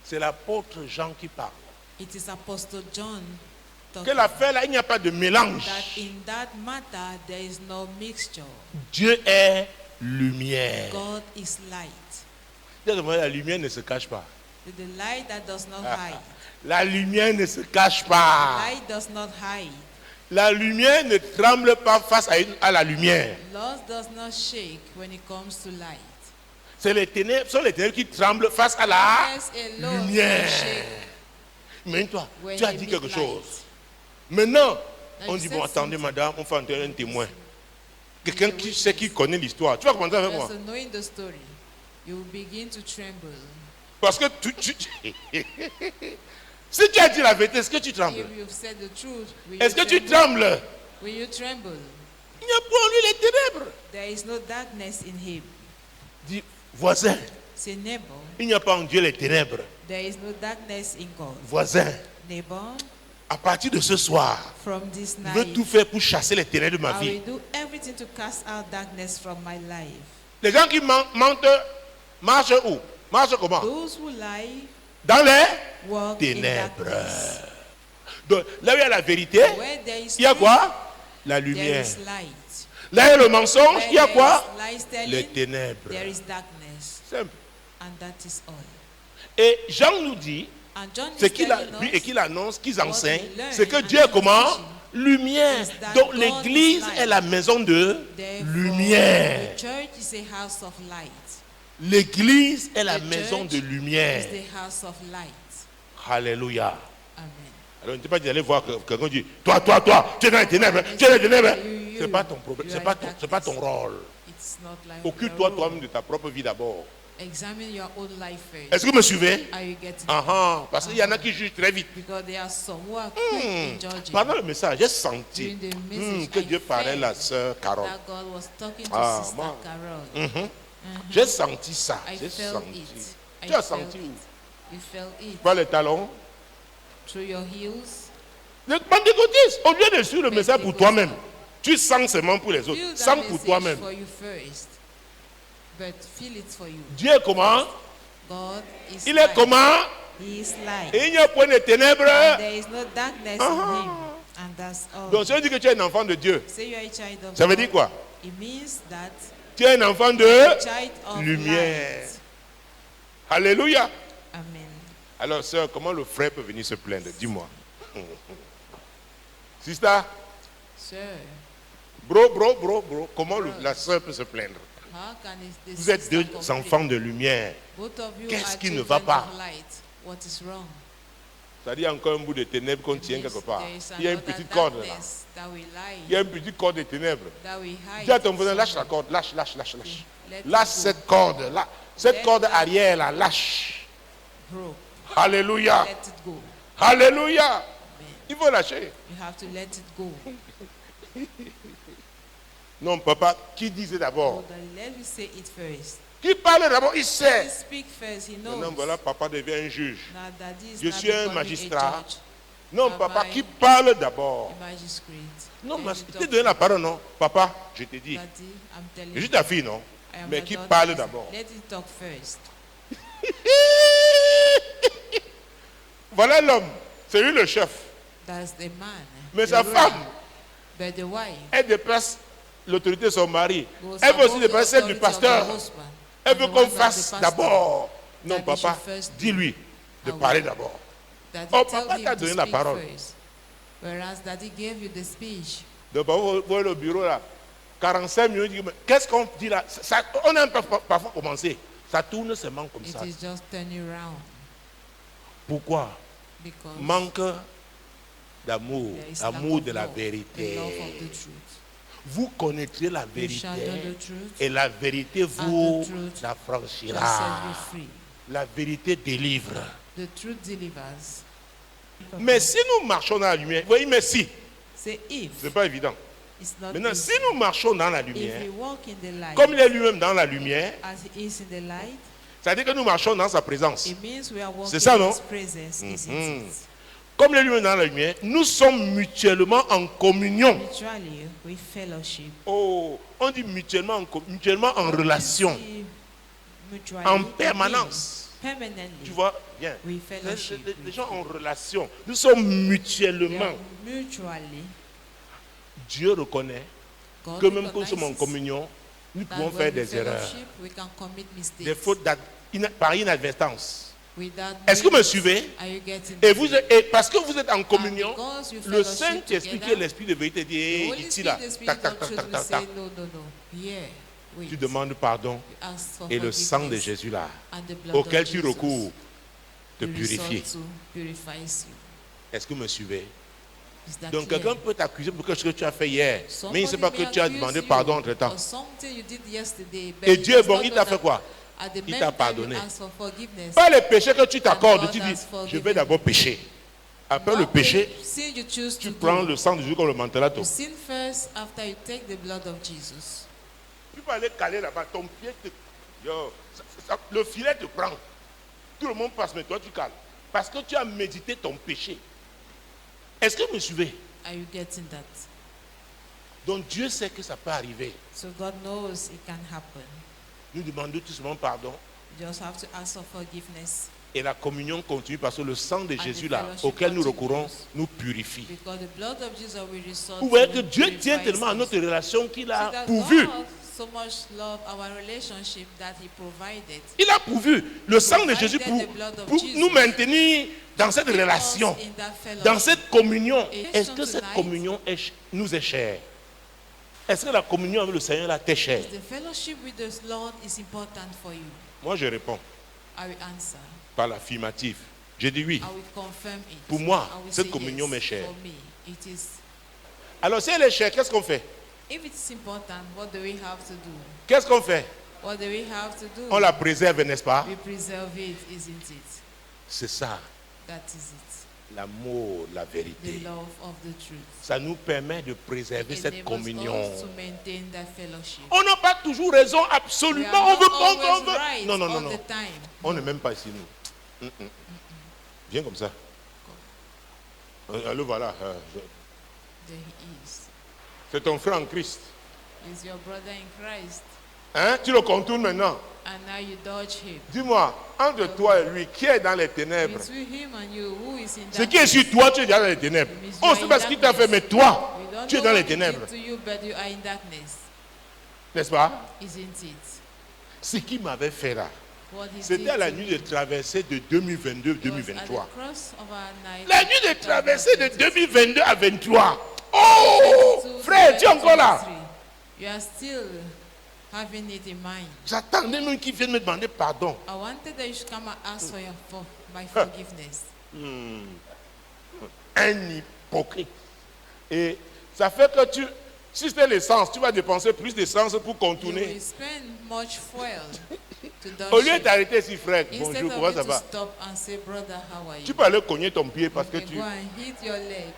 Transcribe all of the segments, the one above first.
C'est l'apôtre Jean qui parle. It is Apostle John Que talking. l'affaire là, il n'y a pas de mélange. That in that matter there is no mixture. Dieu est lumière. God is light. La lumière ne se cache pas. The light that does not hide. La lumière ne se cache pas. Light does not hide. La lumière ne tremble pas face à la lumière. Love does not shake when it comes to light. C'est les ténèbres, sont les ténèbres qui tremblent face à la Darkness alone lumière. will shake Mais toi, when tu as they dit meet quelque light. chose. Maintenant, Now on you dit, said bon, attendez, something. madame, on fait entrer un témoin. Quelqu'un qui sait, qui connaît l'histoire. Tu vas commencer avec moi. So knowing the story, you will begin to tremble. Parce que si tu as dit la vérité, est-ce que tu trembles? If you've said the truth, will Est-ce que you tu tremble? trembles? Will you tremble? Il n'y a pas en lui les ténèbres. There is no darkness in him. Dis, voisin, Say neighbor, il n'y a pas en Dieu les ténèbres. there is no darkness in God. Voisin, Neighbor, à partir de ce soir, from this je veux night, tout faire pour chasser les ténèbres de ma I vie. will do everything to cast out darkness from my life. Les gens qui mentent, marchent où? Marchent comment? Those who lie Dans les walk in ténèbres. darkness. Donc, là où il y a la vérité, Where there is il y a truth, quoi? La there lumière. is light. Là où il y a le mensonge, Where il y a there quoi? is lies telling, Les ténèbres. there is darkness. Simple. And that is all. Et Jean nous dit, And John ce is qu'il a telling lu us et qu'il annonce, qu'ils enseignent, we learn c'est que and Dieu est God is comment? teaching Lumière. is that Donc God l'église is light. est la maison de Therefore, lumière. the church is a house of light. L'église est la The maison church de lumière. is the house of light. Alléluia. Amen. Alors, ne t'es pas d'aller voir quelqu'un dit, toi, tu es dans les ténèbres, tu es dans les ténèbres. You, C'est pas ton problème, you c'est are pas in c'est pas ton darkness. rôle. It's not like Occupe-toi your toi-même role. de ta propre vie d'abord. Examine your own life first. Est-ce que vous me suivez? Are you getting Ah ah, parce qu'il y en a qui jugent très vite. Because there are some who are quick in judging. Pendant le message, j'ai senti During the message, que I Dieu parlait à la felt sœur Carole. that God was talking to Ah, Sister moi. Carol. J'ai senti ça. I J'ai felt senti. it. I Tu as felt senti où? it. You felt it. Pas les talons. Through your heels. Les pentecôtistes, au lieu de suivre le message pour toi-même, tu sens seulement pour les autres. Feel that Sens pour message toi-même. for you first. But feel it for you. Dieu est comment? God is Il est light. comment? He is light. Et il n'y a point de ténèbres. And there is no darkness in him. And that's all. Donc, ça veut dire que tu es un enfant de Dieu. Say you are a child of Ça veut God. dire quoi? It means that Tu es un enfant de child of lumière. light. Alléluia. Amen. Alors, sœur, comment le frère peut venir se plaindre? Dis-moi. Sister, Sir, bro, comment la sœur peut se plaindre? how can the Vous êtes sister deux complain? enfants de lumière. Both of you Qu'est-ce are qui ne children va pas? of light. What is wrong? C'est-à-dire encore un bout de ténèbres qu'on tient quelque part. There is Il y a une another petite corde là. darkness that we Il y a lie, une petite corde de ténèbres. that we hide. Dis à ton voisin, lâche la somewhere. corde, lâche. Let it Lâche go. cette corde, là. Cette Let corde it go. arrière là, lâche. Bro, Alléluia. let it go. Alléluia. Il faut lâcher. You have to let it go. Non, papa, qui disait d'abord? Hold on, let me say it first. Qui parle d'abord, il He sait. speak first, he knows. Maintenant, voilà, papa devient un juge. Now daddy is Je not suis un becoming magistrat. a judge, Non, Papa, papa, qui parle d'abord? a magistrate. Non, Then mais you tu talk t'es donné la parole, non? Papa, je te dis. Daddy, I'm telling Je suis you. ta fille, non? I am Mais your qui daughter. parle d'abord? Let it talk first. Voilà l'homme. C'est lui le chef. That's the man. Mais the sa ruler. femme, But the wife elle dépasse l'autorité de son mari. goes Elle veut aussi above the dépasser celle du authority of the pasteur. husband Elle and veut the qu'on one of the fasse pastor. d'abord. Non, That they papa, should first do. dis-lui de Ah oui. parler d'abord. Daddy Oh, tell papa him t'a to donné la speak parole. first. Whereas daddy gave you the speech. Donc, papa, vous voyez le bureau là, 45 minutes, il dit, mais qu'est-ce qu'on dit là? On a parfois commencé. Ça tourne seulement comme It ça. is just turning around Pourquoi? because Manque d'amour, there is lack amour of de la love, the vérité. love of the truth. Vous connaîtrez la You shall know vérité the truth, et la vérité and vous the truth la shall franchira. set you free. La vérité délivre. The truth delivers. Mais si nous marchons dans la lumière, vous voyez, mais si, Say if ce n'est pas évident. it's not Maintenant, easy. si nous marchons dans la If lumière, we walk in the light comme il est lui-même dans la lumière, as he is in the light, c'est-à-dire que nous marchons dans sa présence. it means we are walking C'est ça, in non? his presence, isn't it? Comme il est lui-même dans la lumière, nous sommes mutuellement en communion. Mutually, we fellowship. Oh, on dit mutuellement mutuellement en relation, See, mutually, en it permanence. means permanently. Tu vois, viens. We fellowship Les with gens you. ont relation. Nous sommes We mutuellement. are mutually. Dieu reconnaît God que même quand nous sommes en recognizes communion, nous that pouvons when faire we des erreurs, fellowship, we can commit mistakes des fautes par inadvertance. without Est-ce que vous me doing it. suivez? Are you getting Et, it? et parce que vous êtes en And communion, because you le fellowship Saint-Esprit qui est together, l'Esprit de vérité dit, the hé, Holy ici Spirit, là, the Spirit tac, tac, of tac, truth tac, will tac, say, tac. no, no, no. Here, wait. Tu demandes pardon. You ask for Et le sang de forgiveness, Jésus là, and the blood auquel of tu Jesus recours, te you resort purifie. to purifies you. Est-ce que vous me suivez? Is that Donc clear? quelqu'un peut t'accuser pour quelque chose que tu as fait hier, mais il Somebody ne sait pas may que tu as accuse demandé you pardon entre temps. for something you did yesterday, but Et he Dieu est does bon, not il know t'a fait that quoi? at the Il même t'a time pardonné. you ask for forgiveness. Pas les péchés que tu t'accordes, God tu dis, has je forgiven vais d'abord pécher. Après le Not péché, the sin you choose tu to prends do. le sang de Jésus comme le mantelato. You sin first after you take the blood of Jesus. Tu peux aller caler là-bas, ton pied te... le filet te prend. Tout le monde passe, mais toi tu cales. Parce que tu as médité ton péché. Est-ce que vous me suivez? Are you getting that? Donc Dieu sait que ça peut arriver. So God knows it can happen. Nous demandons tout simplement pardon. You just have to ask for forgiveness. Et la communion continue parce que le sang de the Jésus là, fellowship auquel nous continues. recourons, nous purifie. Because the blood of Jesus will resort Vous voyez que to Dieu tient purify tellement à us. notre relation qu'il See a that pourvu. God so much love our relationship that He provided. Il a pourvu le sang de Jésus pour nous maintenir dans cette relation, Us in that fellowship. dans cette communion. Et Est-ce que cette tonight, communion nous est chère? Est-ce que la communion avec le Seigneur là t'est chère? The fellowship with the Lord is important for you. Moi je réponds I will answer. par l'affirmative. J'ai dit oui. I will confirm it. Pour moi, I will cette say communion yes. m'est chère. For me, it is. Alors si elle est chère, qu'est-ce qu'on fait? If it's important, what do we have to do? Qu'est-ce qu'on fait? What do we have to do? On la préserve, n'est-ce pas? We preserve it, isn't it? C'est ça, That is it. l'amour, la The vérité. love of the truth. Ça nous permet de préserver It cette enables communion. us to maintain that fellowship. On n'a pas toujours raison, We absolument. are On not veut pas, always on veut. right Non, non, non, all non. the time. On n'est même pas ici, nous. Viens comme ça. Allô, voilà. There he is. C'est ton frère en Christ. He's your brother in Christ. Hein? Tu le contournes maintenant. And now you dodge him. Dis-moi, entre toi et lui, qui est dans les ténèbres? Between him and you, who is in Ce qui est sur toi, tu es dans les ténèbres. On ne sait pas ce qu'il t'a fait, mais toi, We don't tu es know dans les what he ténèbres. did to you, but you are in darkness. N'est-ce pas? Isn't it? Ce qu'il m'avait fait là, What he c'était did à la to nuit me de traversée de was at 2022-2023. the cross of our night. La nuit de traversée de 2022 à 23. Oh, frère, tu es encore là. You are still having it in mind. J'attendais même qu'il vienne me demander pardon. I wanted that you should come and ask for my forgiveness. Un hypocrite. Et ça fait que si c'était l'essence, tu vas dépenser plus d'essence pour You contourner. will spend much fuel to Au dodge lieu it. d'arrêter ici, frère, Instead bonjour, of comment you ça to va? stop and say, brother, how are you? Tu peux aller cogner ton pied parce que You can tu... go and hit your leg.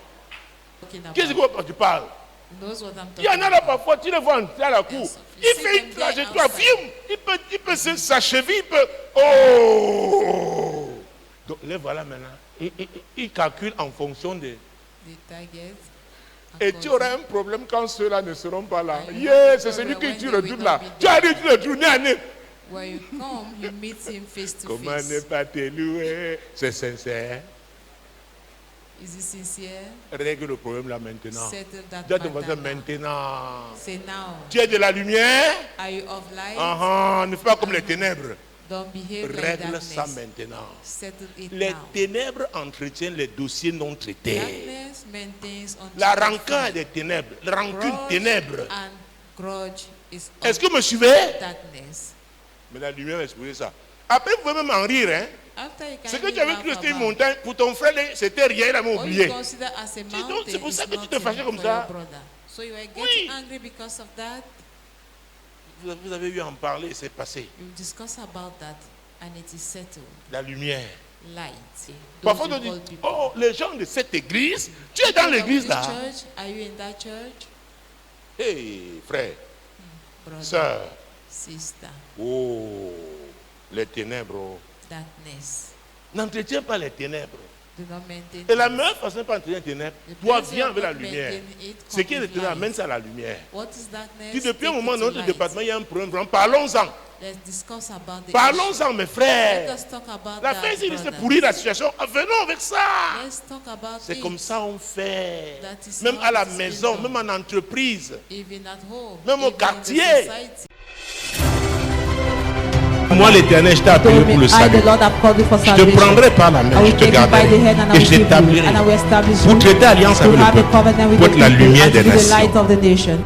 Talking Qu'est-ce about. que tu parles? He knows what I'm Il y en talking a là about. parfois, tu le vois entrer à la cour. Yes. Il You see fait une them there trajectoire, outside. film. Il peut s'achever, il peut... Oh! Donc, les voilà maintenant. Il calcule en fonction de... The target. Et tu auras un problème quand ceux-là ne seront pas là. And you Yeah, have c'est a celui problem qui tu when le they doutes will là. not be Tu as dit, tu le doutes, nez à nez. When you come, you meet him face to Comment ne face. pas te louer? C'est sincère. Is he sincere? Règle le problème là maintenant. Settle that Dis à ton voisin matter now. maintenant. Say now. Tu es de la lumière. Are you of light? Ne fais pas comme les ténèbres. Don't behave like Règle ça darkness. maintenant. Settle it Les now. ténèbres entretiennent les dossiers non traités. Darkness maintains on La rancœur des ténèbres. La rancune ténèbres. and grudge is Est-ce of que vous me suivez? darkness. Mais la lumière va exposer ça. Après, vous pouvez même en rire. Hein? After you can Ce que tu even avais laugh cru c'était une about montagne, pour ton frère, c'était rien, il a même what oublié. you consider as a donc, mountain c'est pour ça is que tu te nothing fâchais comme for ça. your brother. So you are getting Oui. angry because of that. Vous avez eu à en parler, c'est passé. You discuss about that and it is settled. La lumière. Light. Parfois, on Those dit, who call people. oh, les gens de cette église, tu es dans People of l'église this là. church, are you in that church? Hé, frère, Brother, sœur, sister, oh, les ténèbres. Oh. darkness. N'entretiens pas les ténèbres. Do not maintain Et la it. meilleure façon de pas entretenir les ténèbres, The toi best viens way avec la to lumière. maintain it, Ce qui est come le with ténèbres, light. amène ça à la lumière. What is darkness? Si depuis un Take moment, it dans to notre light. département, il y a un problème, vraiment, parlons-en. Let's discuss about the issue. Parlons-en, mes Let frères. us talk about La that, fin, c'est brothers. pourrir la situation. Venons avec ça. Let's talk about C'est it. comme ça on fait. That is Même how à la it is maison, done. même en entreprise. Even at home, Même au even in the quartier. society. Moi, l'Éternel, je t'ai appelé pour le I, salut. the Lord, have called you for Je te salvation. prendrai par la I main, je will te take you by garderai the hand and I et will je keep you, t'établirai and I will establish pour you traiter alliance to avec le have a peuple, covenant with pour the être la people lumière and to des be the light nations. of the nation.